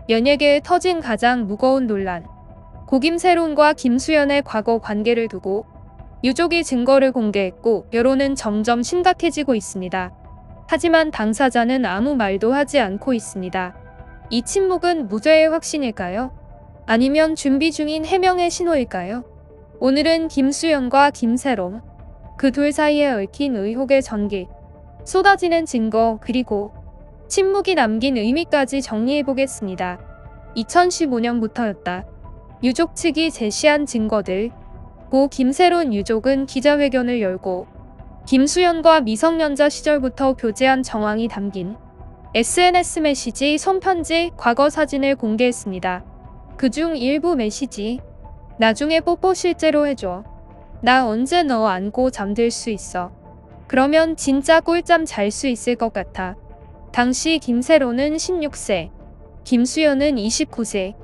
연예계에 터진 가장 무거운 논란. 고 김새론과 김수현의 과거 관계를 두고 유족이 증거를 공개했고 여론은 점점 심각해지고 있습니다. 하지만 당사자는 아무 말도 하지 않고 있습니다. 이 침묵은 무죄의 확신일까요? 아니면 준비 중인 해명의 신호일까요? 오늘은 김수현과 김새론, 그 둘 사이에 얽힌 의혹의 전개, 쏟아지는 증거, 그리고 침묵이 남긴 의미까지 정리해보겠습니다. 2015년부터였다. 유족 측이 제시한 증거들. 고 김새론 유족은 기자회견을 열고 김수현과 미성년자 시절부터 교제한 정황이 담긴 SNS 메시지, 손편지, 과거 사진을 공개했습니다. 그중 일부 메시지. 나중에 뽀뽀 실제로 해줘. 나 언제 너 안고 잠들 수 있어. 그러면 진짜 꿀잠 잘 수 있을 것 같아. 당시 김새론은 16세, 김수현은 29세.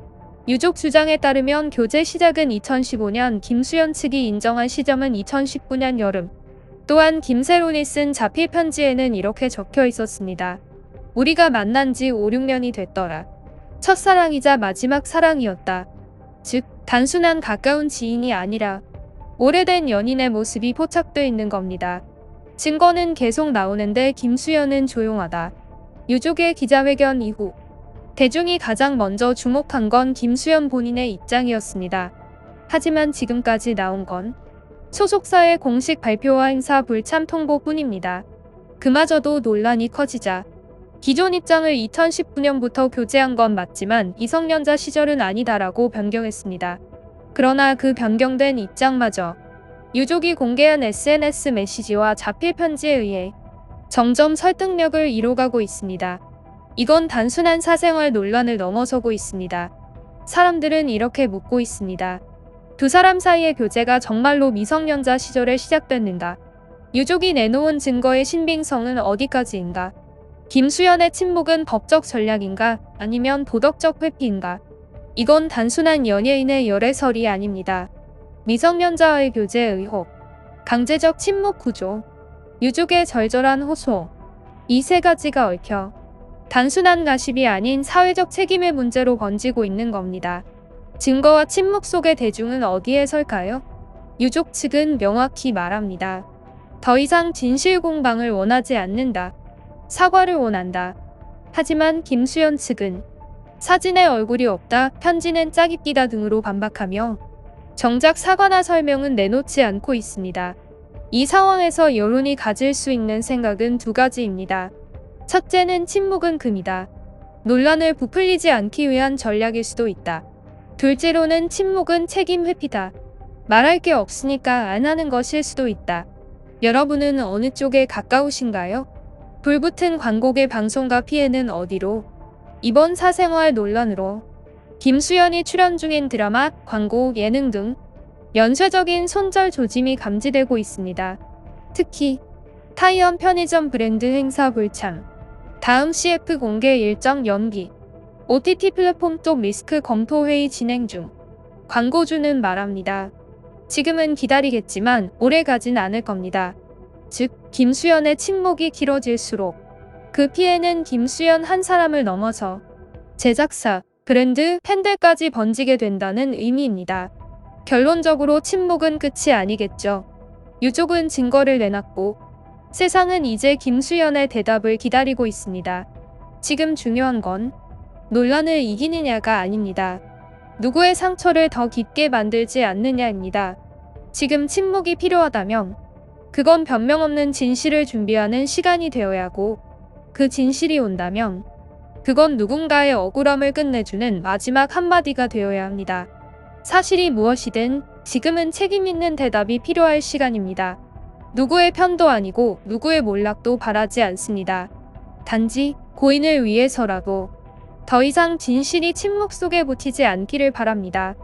유족 주장에 따르면 교제 시작은 2015년, 김수현 측이 인정한 시점은 2019년 여름. 또한 김새론이 쓴 자필 편지에는 이렇게 적혀 있었습니다. 우리가 만난 지 5, 6년이 됐더라. 첫사랑이자 마지막 사랑이었다. 즉, 단순한 가까운 지인이 아니라 오래된 연인의 모습이 포착돼 있는 겁니다. 증거는 계속 나오는데 김수현은 조용하다. 유족의 기자회견 이후 대중이 가장 먼저 주목한 건 김수현 본인의 입장이었습니다. 하지만 지금까지 나온 건 소속사의 공식 발표와 행사 불참 통보뿐입니다. 그마저도 논란이 커지자 기존 입장을 2019년부터 교제한 건 맞지만 미성년자 시절은 아니다라고 변경했습니다. 그러나 그 변경된 입장마저 유족이 공개한 SNS 메시지와 자필 편지에 의해 점점 설득력을 잃어가고 있습니다. 이건 단순한 사생활 논란을 넘어서고 있습니다. 사람들은 이렇게 묻고 있습니다. 두 사람 사이의 교제가 정말로 미성년자 시절에 시작됐는가? 유족이 내놓은 증거의 신빙성은 어디까지인가? 김수현의 침묵은 법적 전략인가? 아니면 도덕적 회피인가? 이건 단순한 연예인의 열애설이 아닙니다. 미성년자와의 교제 의혹, 강제적 침묵 구조, 유족의 절절한 호소, 이 세 가지가 얽혀 단순한 가십이 아닌 사회적 책임의 문제로 번지고 있는 겁니다. 증거와 침묵 속에 대중은 어디에 설까요? 유족 측은 명확히 말합니다. 더 이상 진실 공방을 원하지 않는다. 사과를 원한다. 하지만 김수현 측은 사진에 얼굴이 없다, 편지는 짜깁기다 등으로 반박하며 정작 사과나 설명은 내놓지 않고 있습니다. 이 상황에서 여론이 가질 수 있는 생각은 두 가지입니다. 첫째는 침묵은 금이다. 논란을 부풀리지 않기 위한 전략일 수도 있다. 둘째로는 침묵은 책임 회피다. 말할 게 없으니까 안 하는 것일 수도 있다. 여러분은 어느 쪽에 가까우신가요? 불붙은 광고계 방송과 피해는 어디로? 이번 사생활 논란으로 김수현이 출연 중인 드라마, 광고, 예능 등 연쇄적인 손절 조짐이 감지되고 있습니다. 특히 타이언 편의점 브랜드 행사 불참, 다음 CF 공개 일정 연기, OTT 플랫폼 쪽 리스크 검토 회의 진행 중. 광고주는 말합니다. 지금은 기다리겠지만 오래 가진 않을 겁니다. 즉, 김수현의 침묵이 길어질수록 그 피해는 김수현 한 사람을 넘어서 제작사, 브랜드, 팬들까지 번지게 된다는 의미입니다. 결론적으로 침묵은 끝이 아니겠죠. 유족은 증거를 내놨고 세상은 이제 김수현의 대답을 기다리고 있습니다. 지금 중요한 건 논란을 이기느냐가 아닙니다. 누구의 상처를 더 깊게 만들지 않느냐입니다. 지금 침묵이 필요하다면 그건 변명 없는 진실을 준비하는 시간이 되어야 하고, 그 진실이 온다면 그건 누군가의 억울함을 끝내주는 마지막 한마디가 되어야 합니다. 사실이 무엇이든 지금은 책임 있는 대답이 필요할 시간입니다. 누구의 편도 아니고 누구의 몰락도 바라지 않습니다. 단지 고인을 위해서라도 더 이상 진실이 침묵 속에 묻히지 않기를 바랍니다.